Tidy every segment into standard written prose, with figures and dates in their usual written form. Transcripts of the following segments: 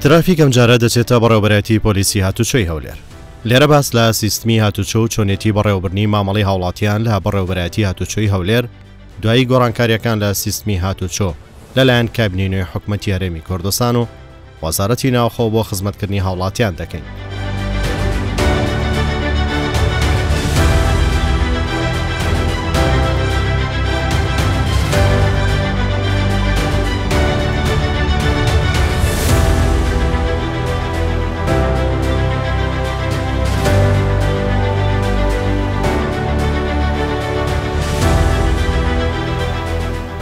ترافیک ئەم جارە دەچێتە بەڕێوەبەرەتی پۆلیسی هاتوچۆی هەولێر. لێرە باس لە سیستمی هاتوچۆ و چۆنێتی بەڕێوەبردنی مامەڵەی هاوڵاتیان لە بەڕێوەبەرەتی هاتوچۆی هەولێر دوایی گۆڕانکاریەکان لە سیستمی هاتوچۆ لەلایەن کابینەی نوێی حکوومەتی هەرێمی کوردستان و وەزارەتی ناوخۆ بۆ خزمەتکردنی هاوڵاتیان دەکەین.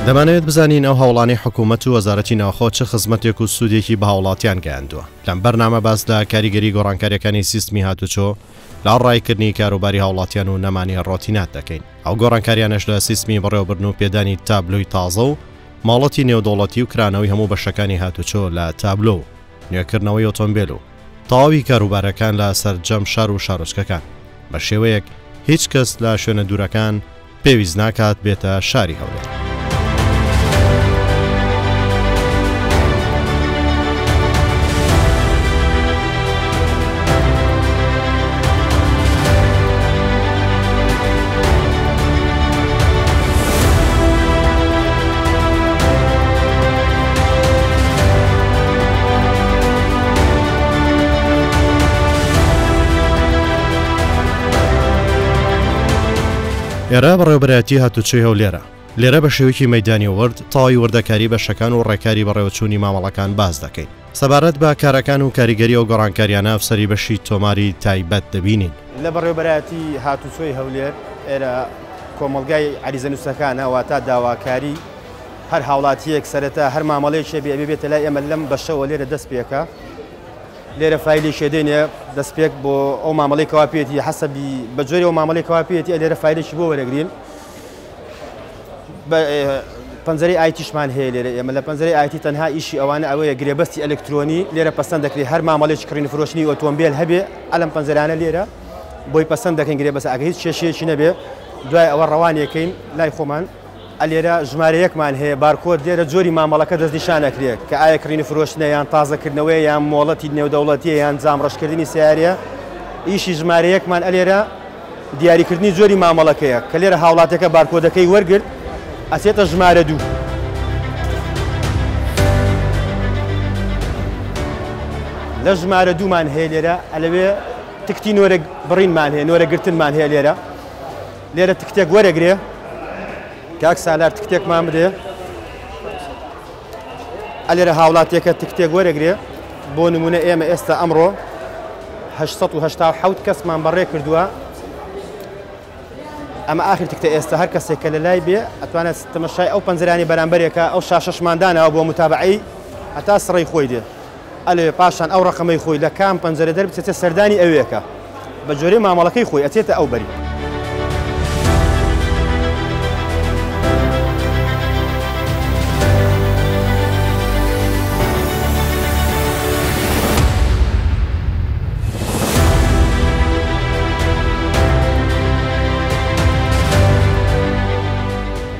دەمانەوێت بزانین ئەو هەوڵانی حکوومەت و وەزارەتی ناوخۆ چه خزمەتێک و سوودێکی بە هاوڵاتیان گەیاندووە. لەم بەرنامە باس لە کاریگەری گۆڕانکاریەکانی سیستمی هاتوچۆ لە ڕایکردنی کاروباری هاوڵاتیان و نەمانی ڕۆتینات دەکەین. ئەو گۆڕانکاریانش لە سیستمی بەڕێوەبردن و پێدانی تابلۆی تازە و ماڵەتی نێودەوڵەتی و کرانەوەی هەموو بەشەکانی هاتوچۆ لە تابلۆ و نوێکردنەوەی ئۆتۆمبیل و تەواوی کاروبارەکان لە سەرجەم شار و شارۆچکەکان بە شێوەیەک هیچ کەس لە شوێنە دوورەکان پێویست ناکات بێتە شاری هەولێر. ئێرە بەڕێوەبەرەتی هاتوچۆی هەولێرە. لێرە بە شێوەیەکی مەیدانی وەرد تەواوی وەردەکاری بەشەکان و ڕێکاری بەڕێوەچوونی مامەڵەکان باز دەکەین. سەبارەت بە کارەکان و کاریگەری و گۆڕانکاریانە ئەفسەری بەشی تۆماری تایبەت دەبینین. لە بەڕێوەبەرەتی هاتوچۆی هەولێر ئێرە کۆمەڵگای عریزەنووسەکانە واتە داواکاری هەر هاوڵاتیەک سەرەتا هەر مامەڵەیەکێ بێتە لای ئێمە لەم بەشەوە لێرە دەست پێکە. لێرە فایلی شێدێنێ دەستپێک بۆ ئەو مامەڵەی کەواپێتی حەسەبی بە جۆری ئەو مامەڵەی کەواپێتی لێرە فایلێکی بۆ وەرەگرین. پەنجەرەی ئایتیشمان هەیە لێرە ئێمە لە پەنجەرەی ئایتی تەنها ئیشی ئەوانە ئەوەیە گرێبەستی ئەلکترۆنی لێرە پەسەند دەکرێت هەر مامەڵێکی کڕینی فرۆشتنی ئۆتۆمبیل هەبێ ئەلەم پەنجەرانە لێرە بۆی پەسەند دەکەین گرێبەس ئەگە هیچ کێشەیەکی نەبێ دوای ئەوە ڕەوانیەکەین لای خۆمان ئەلێرە ژمارەیەکمان هەیە بارکۆد لێرە جۆری مامەڵەکە دەستنیشانەکرێت کە ئایا کڕینی فرۆشتنە یان تازەکردنەوەی یان مۆڵەتی نێودەوڵەتیە یان جامڕەشکردنی سیارە ئیشی ژمارەیەکمان ئەلێرە دیاریکردنی جۆری مامەڵەکەیە کە لێرە هاوڵاتەکە بارکۆدەکەی وەرگرت ئەچێتە ژمارە 2. لە ژمارە 2مان هەیە لێرە ئەلەوێ تکتی نۆرە بڕینمان هەیە نۆرەگرتنمان هەیە لێرە تکتێک وەرەگرێ کاک سالار تکتێکمان بدێ ئەلێرە هاوڵاتێکە تکتێک وەرەگرێ بۆ نمونە ئێمە ئێستا ئەمڕۆ 887 کەسمان بەڕێ کردووە. ئەمە ئاخر تکتە ئێستا هەر کەسێک کە لە لای بێ ئەتوانێت تەمەشای ئەو پەنجەرانی بەرامبەرێکە ئەو شاشەشماندانەوە بۆ متابعی هەتا سڕی خۆی دێ ئەلێ پاشان ئەو ڕقەمەی خۆی لە کام پەنجەرە دەربچێتە سەردانی ئەوەیەکە بە جۆرەی مامەڵەکەی خۆی ئەچێتە ئەو بەری.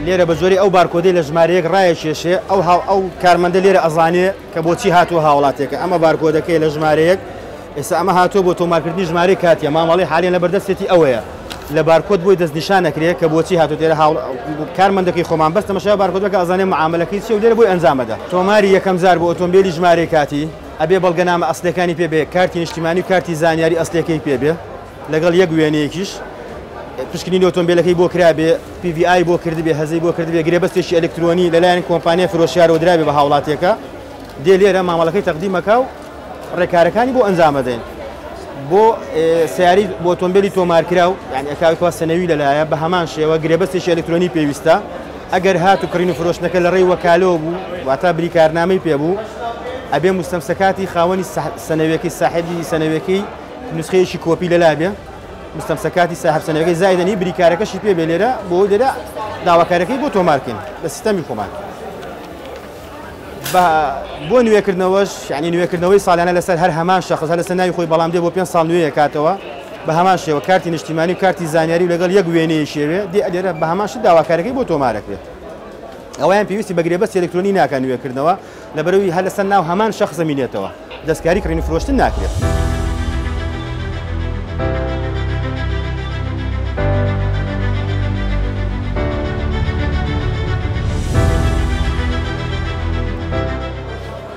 لێرە بە جۆری ئەو بارکۆدەی لە ژمارەیەک ڕایەکێشێ ئەو کارمەندە لێرە ئەزانێ کە بۆچی هاتووە هاوڵاتێکە ئەمە بارکۆدەکەی لە ژمارەیەک ئێستا ئەمە هاتووە بۆ تۆمارکردنی ژمارەی کاتیە مامەڵەی حالیان لە بەردەستێتی ئەوەیە لە بارکۆد بۆی دەستنیشانەکرێت کە بۆچی هاتووە لێرە کارمەندەکەی خۆمان بەس تەماشای بارکۆدەکە ئەزانێ معاملەکەی چی و لێرە بۆی ئەنجامەدا. تۆماری یەکەم جار بۆ ئۆتۆمبیلی ژمارەی کاتی ئەبێ بەڵگەنامە ئەسلەکانی پێبێ کارتی نیشتیمانی و کارتی زانیاری ئەسلەکەی پێبێ لەگەڵ یەک وێنەیەکیش پشکنینی ئۆتۆمبیلەکەی بۆ کرابێ PVI بۆ کردبێ هەزەی بۆ کردبێ گرێبەستێکی ئەلکترۆنی لەلایەن کۆمپانیای فرۆشیارەوە درابێ بە هاوڵاتێکە دێ لێرە مامەڵەکەی تەقدیمەکە و ڕێکارەکانی بۆ ئەنجامەدەین. بۆ سیاری بۆ ئۆتۆمبیلی تۆمارکراو یعنی ئەکاویەوە سنەوی لەلایە بە هەمان شێوە گرێبەستێکی ئەلکترۆنی پێویستە ئەگەر هاتو کڕین و فرۆشتنەکە لە ڕێی وەکالۆ بوو واتە بریکارنامەی پێبوو ئەبێ مستەمسەکاتی خاوەنی سنەوەکەی ساحبی سنەوەکەی نسخەیەکی کۆپی لەلا بێ مستەمسەکاتی ساحب سنەوەکەی زایدنی بریکارەکەشی پێ بێ لێرە بۆ لێرە داواکارەکەی بۆ تۆمارکردن بە سیستەمی خۆمان بۆ نوێکردنەوەش یعنی نوێکردنەوەی ساڵانە لەسەر هەر هەمان شەخص هەر لەسەر ناوی خۆی بەڵام دێ بۆ 5 ساڵ نوێ کاتەوە بە هەمان شێوە کارتی نیشتیمانی و کارتی زانیاری لەگەڵ یەک وێنەیە شێوێ دێ لێرە بە هەمانش داواکارەکەی بۆ تۆمارەکرێت ئەویان پێویستی بە گرێبەست ئەلکترۆنی ناکە نوێکردنەوە لەبەرەوەی هەر لەسەر ناو هەمان شەخص زەمینێتەوە دەستکاری کڕین و فرۆشتن ناکرێت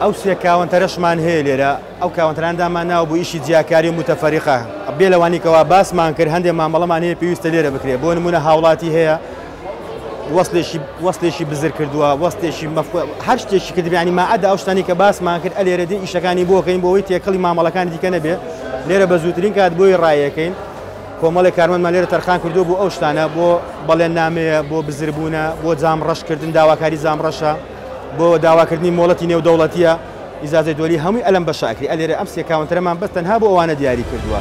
ئەو سێ کاوەنتەرەشمان هەیە لێرە ئەو کاوەنتەرانندامان ناو بۆ ئیشی جیاکاری و متەفەریقە بێ لەوانیکەوە باسمان کرد هەندێک مامەڵەمان هەیە پێویستە لێرە بکرێت بۆ نمونە هاوڵاتی هەیە وەستێکی بزر کردووە وەستێکی هەر شتێکی کردبیانی ماعەدا ئەو شتانی کە باسمان کرد ئەلێرە دی ئیشەکانی بۆکەین بۆەوەی تێکەڵی مامەڵەکانی دیکە نەبێ لێرە بە زووترین کات بۆی ڕایەکەین کۆمەڵی کارمەندمان لێرە تەرخان کردو بۆ ئەو شتانە بۆ بەڵێن نامەیە بۆ بزربوونە بۆ جامڕەشکردن داواکاری جامڕەشە بۆ داواکردنی مۆڵەتی نێودەوڵەتیە ئیزازەی دۆلی هەمووی ئەلم بە شاکری ئەلێرە ئەم سێ کاونتەرەمان بەس تەنها بۆ ئەوانە دیاری کردووە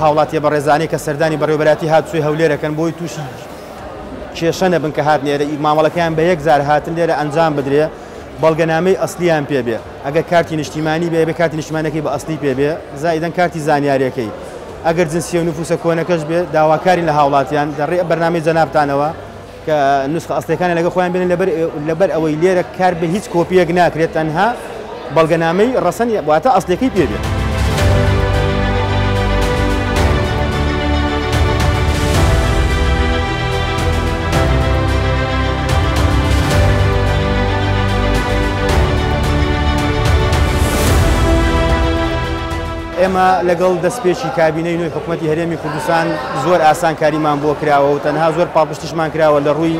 هاوڵاتیە بە ڕێزانەی کە سەردانی بەڕێوەبەراتی هاتووی هەولێرەکەن بۆی تووشی کێشە نەبن کە هات لێرە مامەڵەکەیان بە یەک زار هاتن لێرە ئەنجام بدرێ بەڵگەنامەی ئەسلیان پێبێ ئەگەر کارتی نیشتیمانی بێ کارتی نیشتیمانەکەی بە ئەسلی پێبێ زائیدەن کارتی زانیاریەکەی ئەگەر جنسی و نفوسە کۆنەکەش بێ داواکاری لە هاوڵاتیان دەڕێ بەرنامەی جەنابتانەوە کە نسخە ئەسلەکانی لەگە خۆیان بێنن لەبەر ئەوەی لێرە کار بە هیچ کۆپیەک ناکرێت تەنها بەڵگەنامەی ڕەسەن واتە ئەسلەکەی پێبێ ئێمە لەگەڵ دەستپێکی کابینەی نوێی حکوومەتی هەرێمی کوردستان زۆر ئاسان کاریمان بۆ کراوە و تەنها زۆر پاڵپشتیشمان کراوە لە ڕووی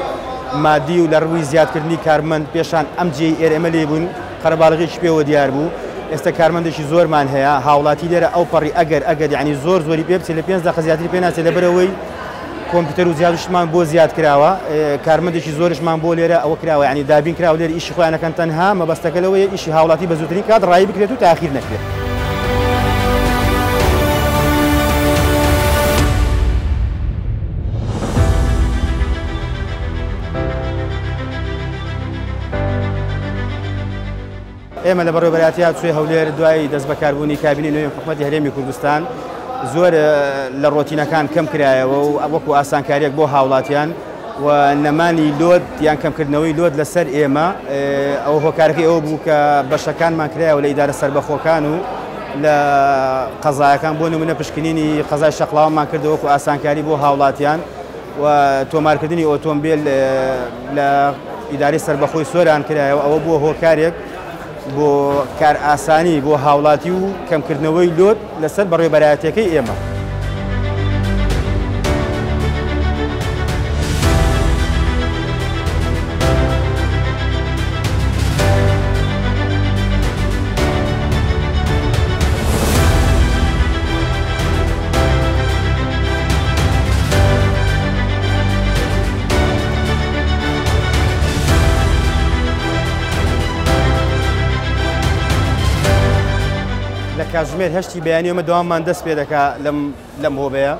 مادی و لە ڕووی زیادکردنی کارمەند پێشان ئەم جێی ئێرەمە لێ بوون قەرەباڵغێکی پێوە دیار بوو ئێستا کارمەندێکی زۆرمان هەیە هاوڵاتی لێرە ئەو پەڕی ئەگەر یعنی زۆری پێ بچێت لە 5 دقیقە زیاتری پێ ناچێت لەبەرەوەی کۆمپیوتەر و زیادشمان بۆ زیاد کراوە کارمەندێکی زۆرشمان بۆ لێرە ئەوە کراوە یعنی دابین کراوە لێرە ئیشی خۆیانەکەن تەنها مەبەستەکە لەوەیە ئیشی هاوڵاتی بە زووترین کات ڕای بکرێت و تاخیر نەکرێت ئێمە لە بەڕێوەبەراتی هاتووی هەولێر دوای دەست بەکاربوونی کابینی نوێی حکوومەتی هەرێمی کوردستان زۆر لە ڕۆتینەکان کەم کرایەوە و وەکو ئاسانکاریەک بۆ هاوڵاتیان و نەمانی لۆد یان کەمکردنەوەی لۆد لەسەر ئێمە ئەو هۆکارەکەی ئەوە بوو کە بەشەکانمان کرایەوە لە ئیدارە سەربەخۆکان و لە قەزایەکان بۆ نمونە پشکنینی قەزای شەقڵاومان کردەوە وەکو ئاسانکاری بۆ هاوڵاتیان و تۆمارکردنی ئۆتۆمبیل لە ئیداری سەربەخۆی سۆران کرایەوە ئەوە بووە هۆکارێک بۆ کار ئاسانی بۆ هاوڵاتی و کەمکردنەوەی لۆد لەسەر بەڕێوەبەرایەتەکەی ئێمە کاتژمێر هەشتی بەیانیەوە داواممان دەست پێ دەکا لەم هۆبەیە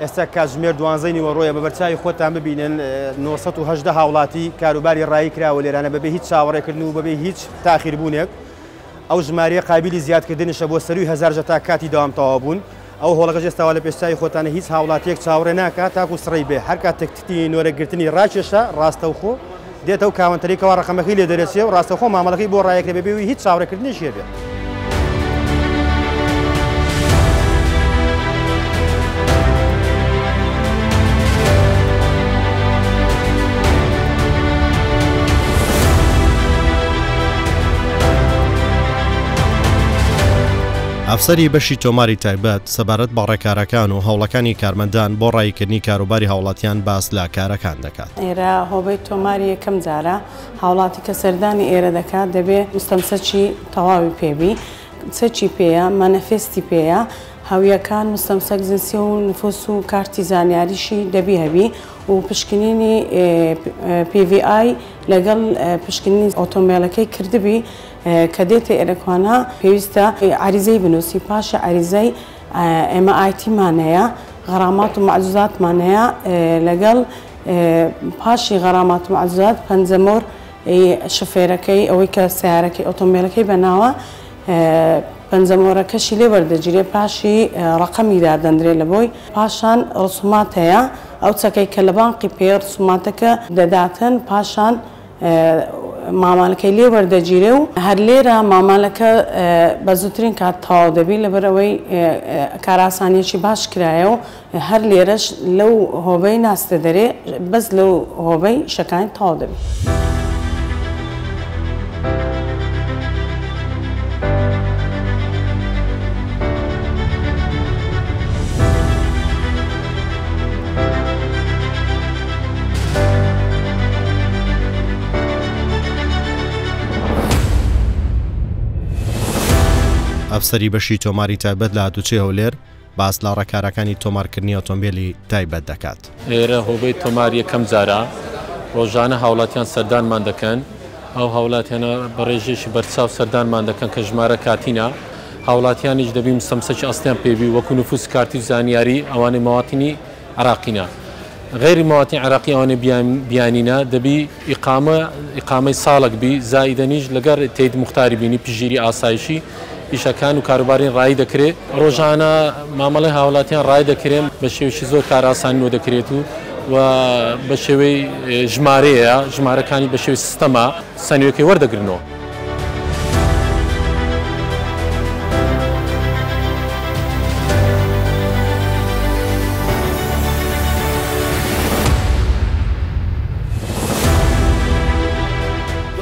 ئێستا کاتژمێر 12 نیوەڕۆیە بە بەرچاوی خۆتان ببینن 918 هاوڵاتی کاروباری ڕایی کراوە لێرانە بەبێ هیچ چاوەڕێکردن و بەبێ هیچ تاخیربوونێک ئەو ژمارەیە قابلی زیادکردنیشە بۆ سەروی 1000 تا کاتی داوامتەواو بوون ئەو هۆڵەکەش ئێستاوە لە پێشچاوی خۆتانە هیچ هاوڵاتیەک چاوەڕێ ناکات تاکو سڕی بێ هەر کات تەکتیکی نۆرەگرتنی ڕاکێشە ڕاستەوخۆ دێتەوە کاونتەرێکەوە ڕقەمەکەی لێ دەرەچێ و ڕاستەوخۆ مامەڵەکەی بۆ ڕایەکرێ بەبێ هیچ چاوەڕێکردنیشیە بێت ئەفسەری بەشی تۆماری تایبەت سەبارەت بە ڕێکارەکان و هەوڵەکانی کارمەندان بۆ ڕایکردنی کاروباری هاوڵاتیان باس لە کارەکان دەکات. ئێرە هۆبەی تۆماری یەکەم جارە هاوڵاتی کە سەردانی ئێرە دەکات دەبێت مستەمسەکی تەواوی پێبی چەکی پێیە مانەفێستی پێیە هاویەکان مستەمسەک جنسی و نفوس و کارتی زانیاریشی دەبی هەبی و پشکنینی PVI لەگەڵ پشکنینی ئۆتۆمبیلەکەی کردبی کە دێتە ئێرەکوانە پێویستە عریزەی بنووسی پاشە عریزەی MIT-مانەیە غەرامات و معجزاتمانەیە لەگەڵ پاشی غەرامات و معجزات پەنجەمۆر شفێرەکەی ئەوەی کە سیارەکەی ئۆتۆمبیلەکەی بەناوە پەنجەمۆرەکەشی لێ وەردەگیرێ پاشی ڕقەمی دادەندرێ لە بۆی پاشان ڕسومات هەیە ئەو چەکەی کە لە بانقی پێ ڕسوماتەکە دەداتن پاشان مامانەکەی لێ وەردەگیرێ و هەر لێرە مامانەکە بە زووترین کات تەواو دەبی لەبەرەوەی کاراسانیەکی باش کرایە و هەر لێرەش لەو هۆبەی ناستە دەرێ بەس لەو هۆبەی شەکانی تەواو دەبی. ئەفسەری بەشی تۆماری تایبەت لە هاتوچێ هەولێر باس لە ڕێکارەکانی تۆمارکردنی ئۆتۆمبیلی تایبەت دەکات. ئێرە هۆبەی تۆمار یەکەم جارە ڕۆژانە هاوڵاتیان سەردانمان دەکەن ئەو هاوڵاتیانە بە ڕێژێکی بەرچاو سەردانمان دەکەن کە ژمارە کاتینە هاوڵاتیانیش دەبی مستەمسەکی ئەستیان پێبی وەکو نفوس کارتی زانیاری ئەوانەی ماواتنی عراقینە غێری ماواتنی عراقی ئەوانە بیانینە دەبی ئیقامەی ساڵک بی زائیدەنیش لەگەر تێید مختاری بینی پژگیری ئاسایشی ئیشەکان و کاروبارین ڕای دەکرێت ڕۆژانە مامەڵی هاوڵاتیان ڕای دەکرێن بە شێوشی زۆر کاراسانیەوە دەکرێت و بە شێوەی ژمارەیە ژمارەکانی بە شێوی سیستەما سنوێکی وەردەگرنەوە.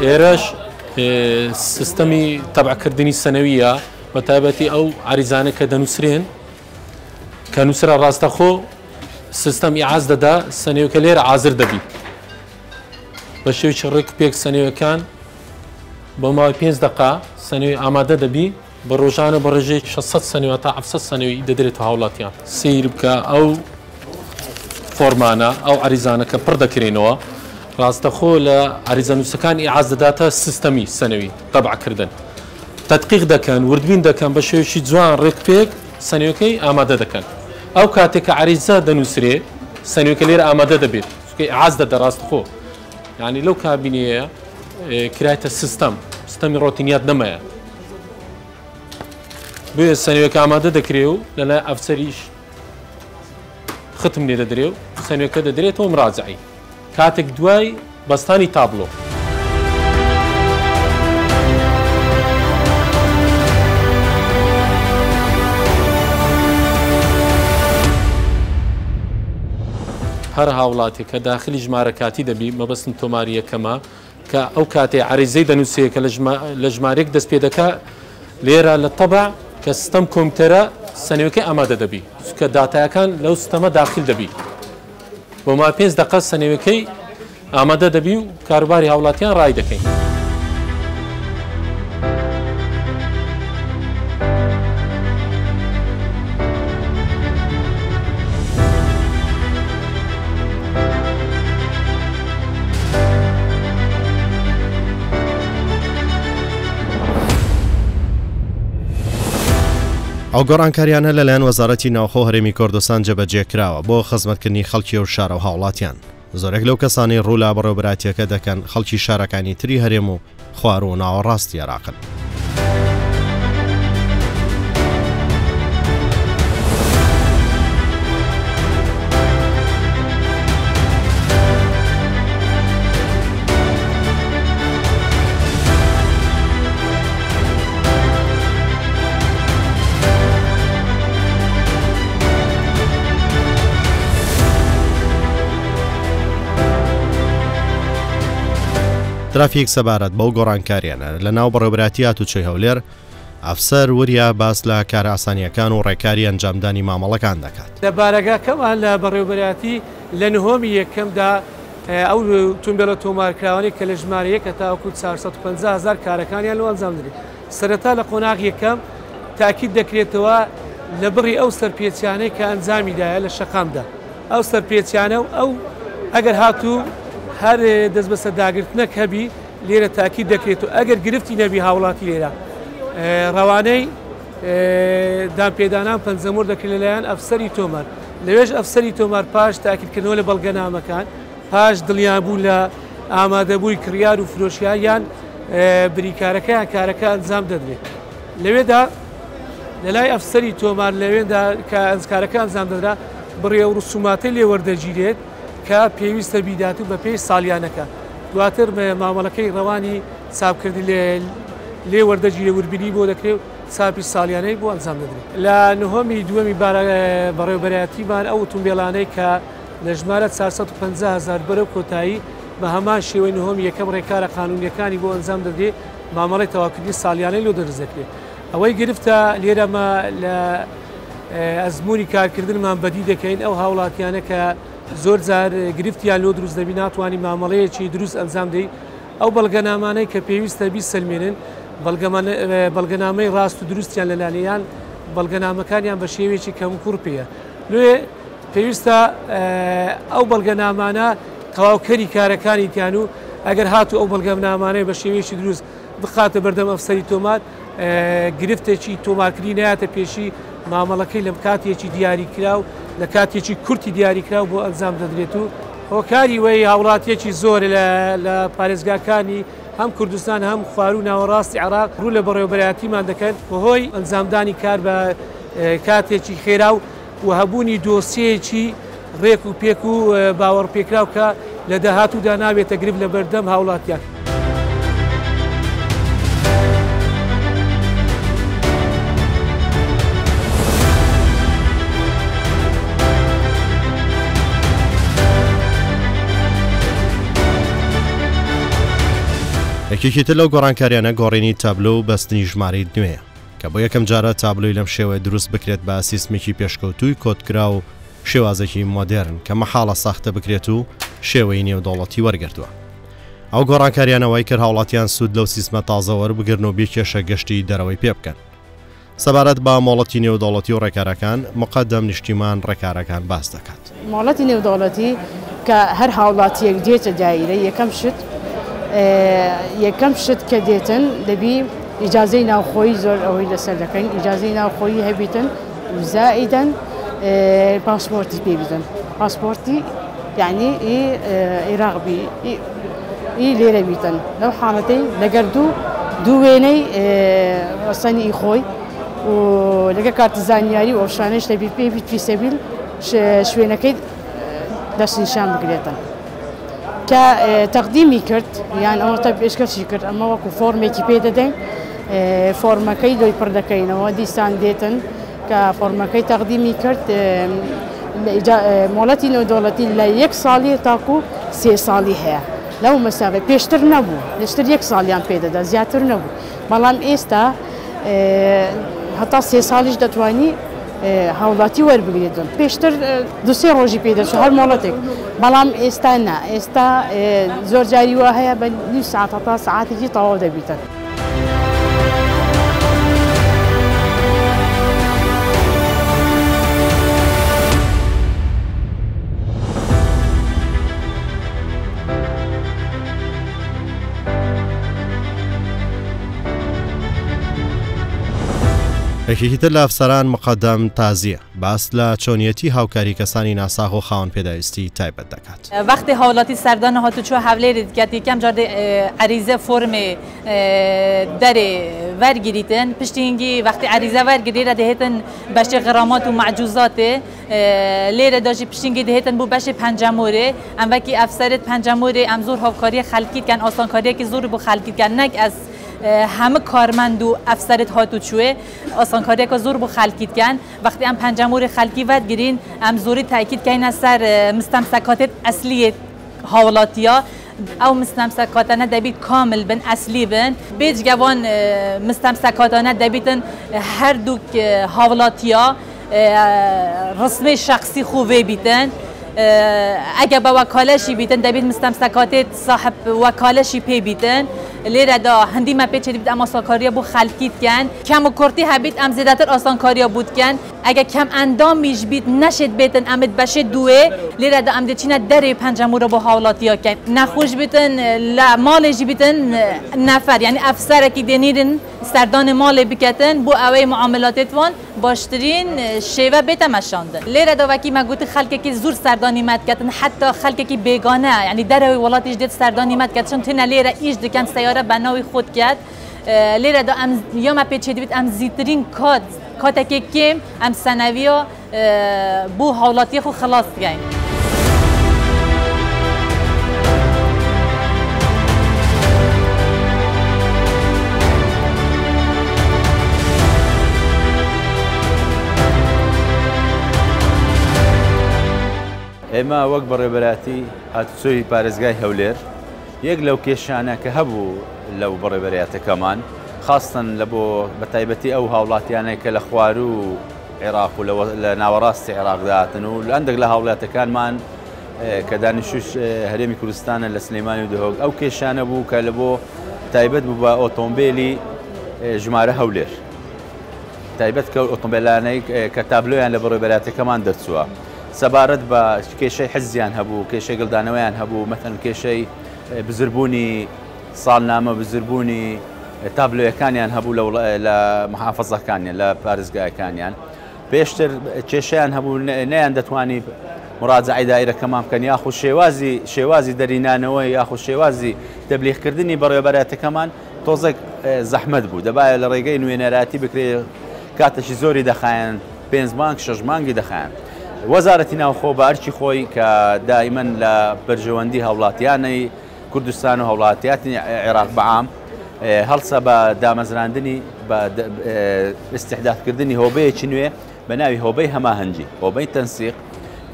ئێرەش سیستەمی تەبعکردنی سەنەویە بە تایبەتی ئەو عریزانە کە دەنووسرێن کە نووسرە ڕاستەخۆ سیستەم ئیعاز دەدا سەنێوەکە لێرە عازر دەبی بە شێوی ڕێک پێک سەنێوەکان بۆ ماوەی 5 دقا سەنێوی ئامادە دەبی بە ڕۆژانە بە ڕێژەی 600 سەنێوە تا 700 سەنێوی دەدرێت هاوڵاتیان سیر بکە ئەو فۆرمانە ئەو عریزانەکە پڕ دەکرێنەوە ڕاستەخۆ لە عریزەنووسەکان ئیعاز دەداتە سیستەمی سەنەوی تەبعکردن تەدقیق دەکەن وردبین دەکەن بە شێوەیەکی جوان ڕێک پێک سەنێوەکەی ئامادە دەکەن ئەو کاتێک کە عریزە دەنووسرێ سەنێوەکە لێرە ئامادە دەبێت ئیعاز دەدە ڕاستەخۆ یعنی لەو کابینەیە کرایتە سیستەمی ڕۆتینیات نەمایە بۆیە سەنێوەکە ئامادە دەکرێ و لەلای ئەفسەریش ختم لێ دەدرێ و سەنێوەکە دەدرێتەوە مراجعی کاتێک دوای بەستانی تابلۆ هەر هاوڵاتێک کە داخلی ژمارە کاتی دەبی مەبەستم تۆماری یەکەمە کە ئەو کاتێ عریزەی دەنووسەیە کە لە ژمارێک دەست پێ دەکا لێرە لە تەبع کە سیستەم کۆمپیوتەرە سەنێوەکەی ئامادە دەبی کە داتایەکان لەو سیستەمە داخل دەبی بۆ ما 5 دقە سەنێوەکەی ئامادە دەبی و کاروباری هاوڵاتیان ڕای دەکەین. ئەو گۆڕانکاریانە لەلایەن وەزارەتی ناوخۆ هەرێمی کوردستان جێبەجێکراوە بۆ خزمەتکردنی خەڵکی و شارە و هاوڵاتیان زۆرێک لەو کەسانی ڕوولا بەڕێوەبراتیەکە دەکەن خەڵکی شارەکانی تری هەرێم و خوار و ناوەڕاستی عێراقن. ترافیک سەبارەت بەو گۆڕانکاریانە لە ناو بەڕێوەبراتی هاتوچۆی هەولێر ئەفسەر وریا باس لە کار ئاسانیەکان و ڕێکاری ئەنجامدانی مامەڵەکان دەکات. لە بارەگاکەمان لە بەڕێوەبەرایەتی لە نهۆمی یەکەمدا ئەو تومبێلە تۆمارکراوانی کە لە ژمارە 1 تاوەکو 450,000 کارەکانیان لە ئەنجامدرێت. سەرەتا لە قۆناغ یەکەم تاکید دەکرێتەوە لە بڕی ئەو سەرپێچیانەی کە ئەنجامیدایە لە شەقامدا. ئەو سەرپێچیانە و ئەو ئەگەر هاتوو هەر دەست بە سەرداگرتنەک هەبی لێرە تاکید دەکرێت و ئەگەر گرفتی نەبی هاوڵاتی لێرە ڕەوانەی دامپێدانان پەنجەمۆر دەکرێت لەلایەن ئەفسەری تۆمار. لەوێژ ئەفسەری تۆمار پاش تاکیدکردنەوە لە بەڵگەنامەکان پاش دڵیانبوو لە ئامادەبووی کڕیار و فرۆشیان بریکارەکەیان کارەکە ئەنجام دەدرێت. لەوێدا لەلای ئەفسەری تۆمار لەوێدا کە ئەنجکارەکە ئەنجام دەدرا بڕێ و ڕسوماتی لێ وەردەگیرێت کە پێویستە بیدات و بە پێی ساڵیانەکە دواتر مامەڵەکەی ڕەوانی چاپکردی لێ وەردەگیرێ وربینی بۆ دەکرێت چاپی ساڵیانەی بۆ ئەنجام دەدرێت. لە نهۆمی دووەمی بەڕێوەبەرایەتیمان ئەو تومبێلانەی کە لە ژمارە 450,000 بەرەو کۆتایی بە هەمان شێوەی نهۆمی یەکەم ڕێکارە قانونیەکانی بۆ ئەنجام دەدرێت مامەڵی تەواوکردنی ساڵیانەی لۆ دەرزەکرێت. ئەوەی گرفتە لێرەمە لە ئەزمموی کارکردنمان بەدی دەکەین ئەو هاوڵاتیانە کە زۆر جار گرفتیان لۆ دروست دەبی ناتوانانی مامەڵەیەکی دروست ئەنجام دەی ئەو بەڵگەنامانەی کە پێویستە بیسەلمێنن بەڵگەنامەی ڕاست و دروستیان لەلانەیان بەڵگەنامەکانیان بە شێوێکی کەم کوڕ پێە. لێ پێویستە ئەو بەڵگەنامانە تەواوکەری کارەکانی تیان و ئەگەر هاتو ئەو بەڵگەنامانەی بە شێوێکی دروست بخاتە بەردەم ئەفسەری تۆمار گرفتێکی تۆمارکردی نایاتە پێشی مامەڵەکەی لەم کاتێکی دیاریکراو لە کاتێکی کورتی دیاریکراو بۆ ئەنجام دەدرێت و هۆکاری وەی هاوڵاتیەکی زۆر لە پارێزگاکانی هەم کوردستان هەم خوار و ناوەڕاستی عێراق ڕوو لە بەڕێوەبەرایەتیمان دەکەن بەهۆی ئەنجامدانی کار بە کاتێکی خێرا و هەبوونی دۆسیەیەکی ڕێک و پێک و باوەڕ پێکراو کە لە داهاتوودا نابێتە گرفت لە بەردەم هاوڵاتیان. یەکێکی تر لەو گۆڕانکاریانە گۆڕینی تابلۆ و بەستنی ژمارەی نوێیە کە بۆ یەکەم جارە تابلۆی لەم شێوەیە دروست بکرێت بە سیستمێکی پێشکەوتووی کۆدکرا و شێوازێکی مۆدێرن کە مەحاڵە ساختە بکرێت و شێوەی نێودەوڵەتی وەرگرتووە. ئەو گۆڕانکاریانەوەی کرد هاوڵاتیان سوود لەو سیستمە تازەوە بگرن و بێکێشە گەشتی دەرەوەی پێ بکەن. سەبارەت بە مۆڵەتی نێودەوڵەتی و ڕێکارەکان مقەدەم نیشتیمان ڕێکارەکان باس دەکات. مۆڵەتی نێودەوڵەتی کە هەر هاوڵاتیەک دێتە دایرە یەکەم شت کە دێتن دەبی ئیجازەی ناوخۆی زۆر ئەوەی لەسەر دەکەین ئیجازەی ناوخۆی هەبیتن زائیدەن پاسپۆرتی پێبیدن پاسپۆرتی یعنی عێراقبی لێرە بیتن لەو حاڵەتەی لەگەر دوو وێنەی ڕەسەنی خۆی و لەگە کارتزانیاری و ئەوشانەش دەبی پێبیت فی سەبیل شوێنەکەی دەستنیشان بگرێتن. کە تەقدیمی کرد یان ئەوە تا پێشکەشی کرد ئەمە وەکو فۆرمێکی پێ دەدەین فۆرمەکەی دۆی پڕ دەکەینەوە دیسان دێتن کە فۆرمەکەی تەقدیمی کرد مۆڵەتی نێودەوڵەتی لە 1 ساڵی تاکو 3 ساڵی هەیە لەو مەساغی پێشتر نەبوو لەشتر 1 ساڵیان پێدەدا زیاتر نەبوو بەڵام ئێستا هەتا 3 ساڵیش دەتوانی هاوڵاتی وەربگرێتن پێشتر 2-3 ڕۆژی پێدەچوو هەر مۆڵەتێک بەڵام ئێستا نا ئێستا زۆر جاری وا هەیە بە نیم ساعت هەتا ساعاتێکی تەواو دەبیتن. یەکێکی تر لە ئەفسەران مقەدەم تازیە باس لە چۆنیەتی هاوکاری کەسانی ناساغ و خاوەن پێداویستی تایبەت دەکات. وەختی هاوڵاتی سەردان هاتوچوە هەولێری دکات یەکەم جار عەریزە فۆرمێ دەرێ وەرگریتن پشتینگی وەختی عەریزە وەرگریرە دەهێتن بەشی غرامات و معجوزاتێ لێرە داژی پشتینگی دەهێتن بۆ بەشی پەنجەمۆرێ ئەم وەکی ئەفسەرت پەنجەمۆرێ ئەم زۆر هاوکاری خەڵکیتکەن ئاسانکاریەکی زۆر بۆ خەڵکیتکەن نەک ئەس همه کارمند و افسرت هاتو چوه آسانکاری که زور بو خلقیت کن وقتی ام پنجمور خلقی ود گرین ام زوری تاکید کن سر مستمسکات اصلی حوالاتیا او مستمسكاتنا دبيت كامل بن اصلي بن بيج جوان مستمسكاتنا دبيتن هر دوك هاولاتيا رسمي شخصي خوبه بیتن اگه با وکالشی بیتن دبید مستمسکات صاحب وکالشی پی بیتن لیره دا هندی ما پیچه دید اما ساکاریا بو خلقیت کن کم و کرتی هبید ام زیادتر آسان کاریا بود کن اگه کم اندام میش بید نشد بیتن امید بشه دوه لیره دا ام دیچینه دری پنجمو رو با حالاتیا کن نخوش بیتن مالجی بیتن نفر یعنی افسر که دینیرن سردان مال بکتن بو اوی معاملاتتوان باشترین شیوه بیتم اشاندن لیره دا وکی ما گوت خلقی که زور سردانی مد کتن حتی خلقی که بیگانه یعنی در ولاتش دید سردانی مد کتن تن لیره ایش دکن سیاره بناوی خود کرد لیره دا ام یا ما پیچه دیت ام زیترین کات که کم ام سنویا بو حالاتی خو خلاص گین ئێمە وەک بەڕێبەراتی هاتوچۆی پارێزگای هەولێر یەک لەو کێشانە کە هەبوو لەو بەڕێبەراتەکەمان خاستن لە بۆ بەتایبەتی ئەو هاوڵاتیانەی کە لە خوار و عێراق و لە ناوەڕاستی عێراقداتن و لە هەندێک لە هاوڵاتەکانمان کە دانیشتوش هەرێمی کوردستانە لە سلەیمانی و دهۆک ئەو کێشانە بوو کە لە بۆ تایبەت بوو بە ئۆتۆمبیلی ژمارە هەولێر تایبەت کە ئۆتۆمبیلانەی کە تابلۆیان لە بەڕێبەراتەکەمان دەرچووە سەبارەت بە کێشەی حزیان هەبوو کێشەی گڵدانەوەیان هەبوو مەثەن کێشەی بزربوونی ساڵنامە بزربوونی تابلۆیەکانیان هەبوو لە محافەزەکانیان لە پارێزگایەکانیان پێشتر کێشەیان هەبوو نەیان دەتوانی مراجعەی دایرەکەمان بکەن یاخو شێوازی دەرینانەوەی یاخو شێوازی تەبلیغکردنی بەڕێوەبەراتەکەمان تۆزێک زەحمەت بوو دەبایە لە ڕێگەی نوێنەراتی بکرێت کاتەشی زۆری دەخایەن 5 مانگ 6 مانگی دەخایەن وەزارەتی ناوخۆ بە ئەرکی خۆی کە دائیمەن لە بەرژەوەندی هاوڵاتیانەی کوردستان و هاوڵاتیاتی عێراق بەعام هەڵسە بە دامەزراندنی بە ئیستیحدادکردنی هۆبەیەکی نوێ بە ناوی هۆبەی هەماهەنگی هۆبەی تەنسیق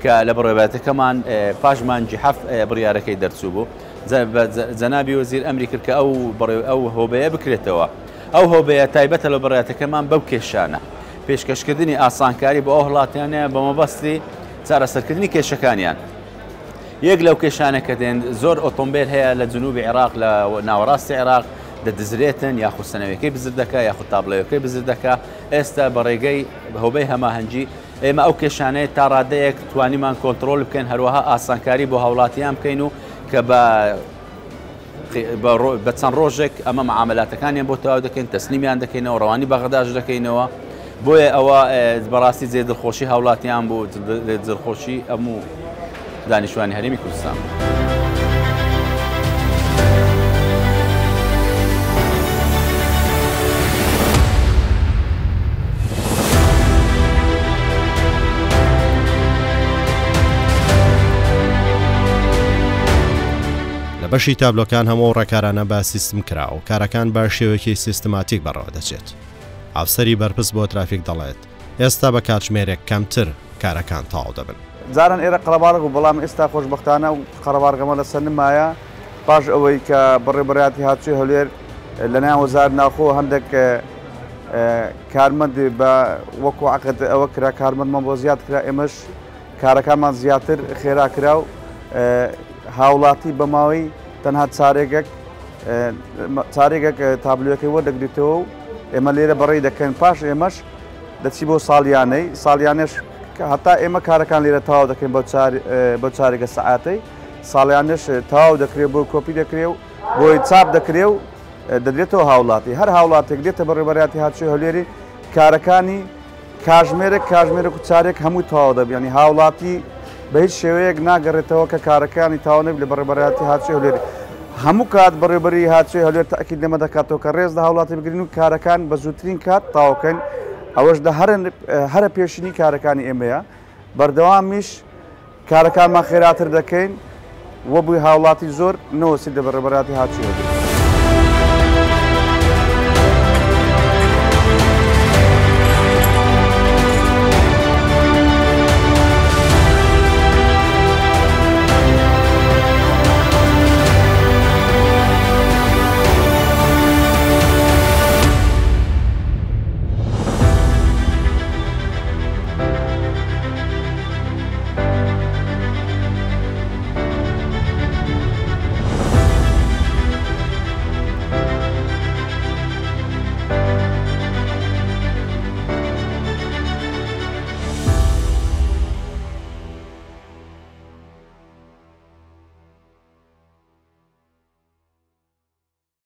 کە لە بەڕێوەبەراتەکەمان پاش مانگی 7 بڕیارەکەی دەرچوو بوو جەنابی وەزیر ئەمری کرد کە ئەو هۆبەیە بکرێتەوە ئەو هۆبەیە تایبەتە لە بەڕێوەبەراتەکەمان بەو کێشانە پێشکەشکردنی ئاسانکاری بۆ ئەو هەڵاتیانەیە بە مەبەستی چارەسەرکردنی کێشەکانیان یەک لەو کێشانە کە دێن زۆر ئۆتۆمبیل هەیە لە جنوبی عێراق لە ناوەڕاستی عێراق دەدزرێتن یاخود سەنەوەکەی بزر دەکا یاخود تابلۆیەکەی بزر دەکا ئێستا بە ڕێگەی هۆبەی هەماهەنگی ئێمە ئەو کێشانەیە تا ڕادەیەک توانیمان کۆنتترۆل بکەین هەروەها ئاسانکاری بۆ هاوڵاتیان بکەین و کە بە چەند ڕۆژێک ئەمە معاملاتەکانیان بۆ تەواو دەکەین تەسلیمیان دەکەینەوە ڕەوانی بەغەداش دەکەینەوە بۆیە ئەوە بەڕاستی جێ دڵخۆشی هاوڵاتیان بوو دڵخۆشی هەموو دانیشتوانی هەرێمی کوردستان لە بەشی تابلۆکان هەموو ڕێکارانە بە سیستم کراوە و کارەکان بە شێوەیەکی سیستماتیک بەڕەوە دەچێت ئافسەری بەرپرس بۆ ترافیک دەڵێت ئێستا بە کاتژمێرێک کەمتر کارەکان تەواو دەبن جاران ئێرە قەڵەبارێک و بەڵام ئێستا خۆشبەختانە و قەڵەبارگەمە لە سەر نمایە پاش ئەوەی کە بەڕێبەراتی هاتووی هەولێر لە ناو وەزارەتی ناوخۆ هەندێک کارمەند بە وەکو عەقد ئەوە کرا کارمەندمان بۆ زیاد کرا ئێمەش کارەکانمان زیاتر خێرا کرا و هاوڵاتی بەماوەی تەنها چارێکێک تابلۆیەکەی وەردەگریتەوە و ئێمە لێرە بەڕێی دەکەین پاش ئێمەش دەچی بۆ ساڵیانەش هەتا ئێمە کارەکان لێرە تەواو دەکەین بۆ چارێکە سەعاتەی ساڵیانش تەواو دەکرێت بۆ کۆپی دەکرێ و بۆی چاپ دەکرێ و دەدرێتەوە هاوڵاتی هەر هاوڵاتێک دێتە بەڕێبەراتی هاتووی هەولێری کارەکانی کاژمێرێک و چارێک هەموو تەواو دەبێت ینی هاوڵاتی بە هیچ شێوەیەک ناگەڕێتەوە کە کارەکانی تەواو نەبێت لە بەڕێبەراتی هاتووی هەولێری هەموو کات بەڕێبەری هاتووی هەولێر تاکید لێمە دەکاتەوە کە ڕێز لە هاوڵاتی بگرین و کارەکان بە زووترین کات تەواوکەین ئەوەش هەرە پێشینی کارەکانی ئێمەیە بەردەوامیش کارەکانمان خێراتر دەکەین وە بووی هاوڵاتی زۆر نەوەسی لە بەڕێبەراتی هاتووی هەولێر